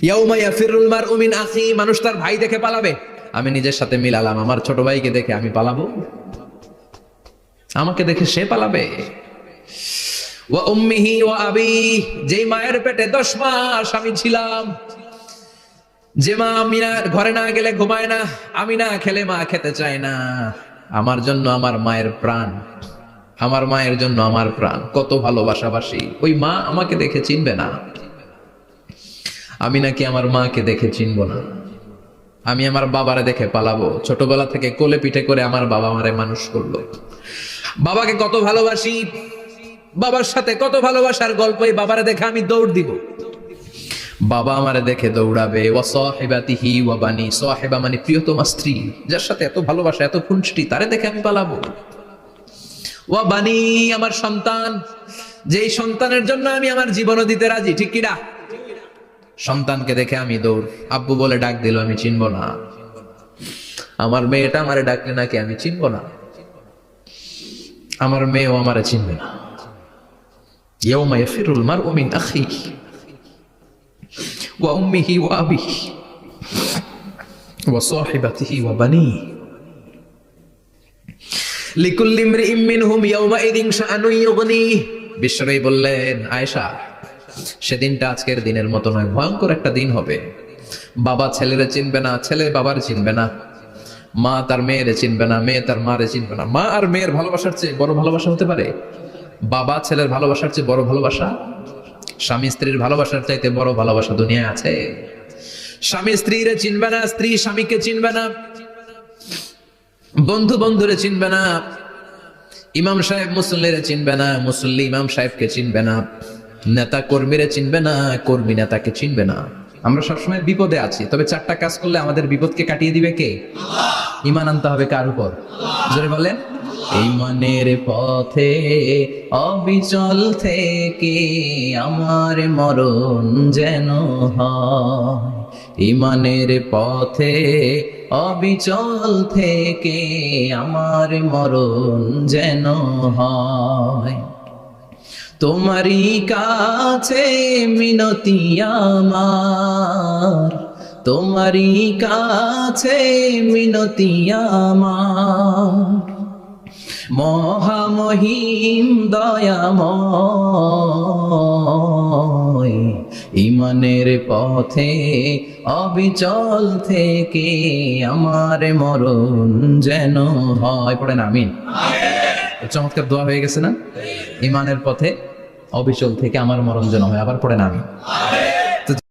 ইয়াউমা ইয়াফিরুল মারউ মিন আখি, মানুষ তার ভাই দেখে পালাবে। আমি নিজের সাথে মিলালাম, আমার ছোট ভাইকে দেখে আমি পালাবো? আমাকে দেখে সে পালাবে? ওয়া উম্মিহি ওয়া আবি, যেই মায়ের পেটে 10 মাস আমি ছিলাম, যে মা আমি না ঘরে না গেলে ঘুমায় না, আমি না খেলে মা খেতে চায় না, আমার জন্য আমার মায়ের প্রাণ, আমার মায়ের জন্য আমার প্রাণ, কত ভালোবাসাবাসী। ওই মা আমাকে দেখে চিনবে না, আমি নাকি আমার মাকে দেখে চিনব না। আমি আমার বাবারে দেখে পালাবো। ছোটবেলা থেকে কোলে পিঠে করে আমার বাবা আমারে মানুষ করলো। বাবাকে কত ভালোবাসি, বাবার সাথে কত ভালোবাসার গল্প, এই বাবারে দেখে আমি দৌড় দিব। বাবা আমারে দেখে দৌড়াবে। ওয়া সাহিবাতিহি ওয়া বানি, সাহিবা মানে প্রিয়তমা স্ত্রী, যার সাথে এত ভালোবাসা এত খুনসুটি, তারে দেখে আমি পালাবো। ওয়া বানি, আমার সন্তান, যেই সন্তানের জন্য আমি আমার জীবনও দিতে রাজি, ঠিক কিনা? সন্তানকে দেখে আমি দৌড়। আব্বু বলে ডাক দিল, আমি চিনব না। আমার মেয়েটা আমারে ডাকলে নাকি আমি চিনব না, আমার মেয়েও আমারে চিনবে না। ইয়াউমা ইয়াফিরুল মারউ মিন আখিহি ওয়া উম্মিহি ওয়া আবিহি ওয়া সাহিবাতিহি ওয়া বানিহি লিকুল্লি ইমরিইম মিনহুম ইয়াউমাইযিন শাআনুন ইউগনিহি। বিশ্বনবী বললেন, আয়েশা, সেদিনটা আজকের দিনের মতো নয়, ভয়ঙ্কর একটা দিন হবে। বাবা ছেলেরে চিনবে না, ছেলে বাবার চিনবে না, মা তার মেয়েরে চিনবে না, মেয়ে তার মারে চিনবে না। মা আর মেয়ের ভালোবাসার চেয়ে বড় ভালোবাসা হতে পারে? বাবা ছেলের ভালোবাসার চেয়ে বড় ভালোবাসা? স্বামী স্ত্রীর ভালোবাসার চাইতে বড় ভালোবাসা দুনিয়ায় আছে? স্বামী স্ত্রীরে চিনবে না, স্ত্রী স্বামীকে চিনবে না, বন্ধু বন্ধুরে চিনবে না, ইমাম সাহেব মুসল্লিরে চিনবে না, মুসল্লি ইমাম সাহেবকে চিনবে না, নেতা কর্মীরে চিনবে না, কর্মী নেতাকে চিনবে না। আমরা সবসময় বিপদে আছি, তবে 4টা কাজ করলে আমাদের বিপদকে কাটিয়ে দিবে কে? ঈমান আনতে হবে কার উপর? জোরে বলেন। ঈমানের পথে অবিচল থেকে আমার মরণ যেন হয়, ঈমানের পথে অবিচল থেকে আমার মরণ যেন হয়। তোমারই কাছে মিনতি আমার, তোমারই কাছে মিনতি আমার, মহামহিম দয়াময়, ঈমানের পথে অবিচল থেকে আমার মরণ যেন হয়। পড়েন আমিন। চমৎকার দোয়া হয়ে গেছে না? ঈমানের পথে অবিচল থেকে আমার মরণ যেন হয়। আবার পড়েন আমিন।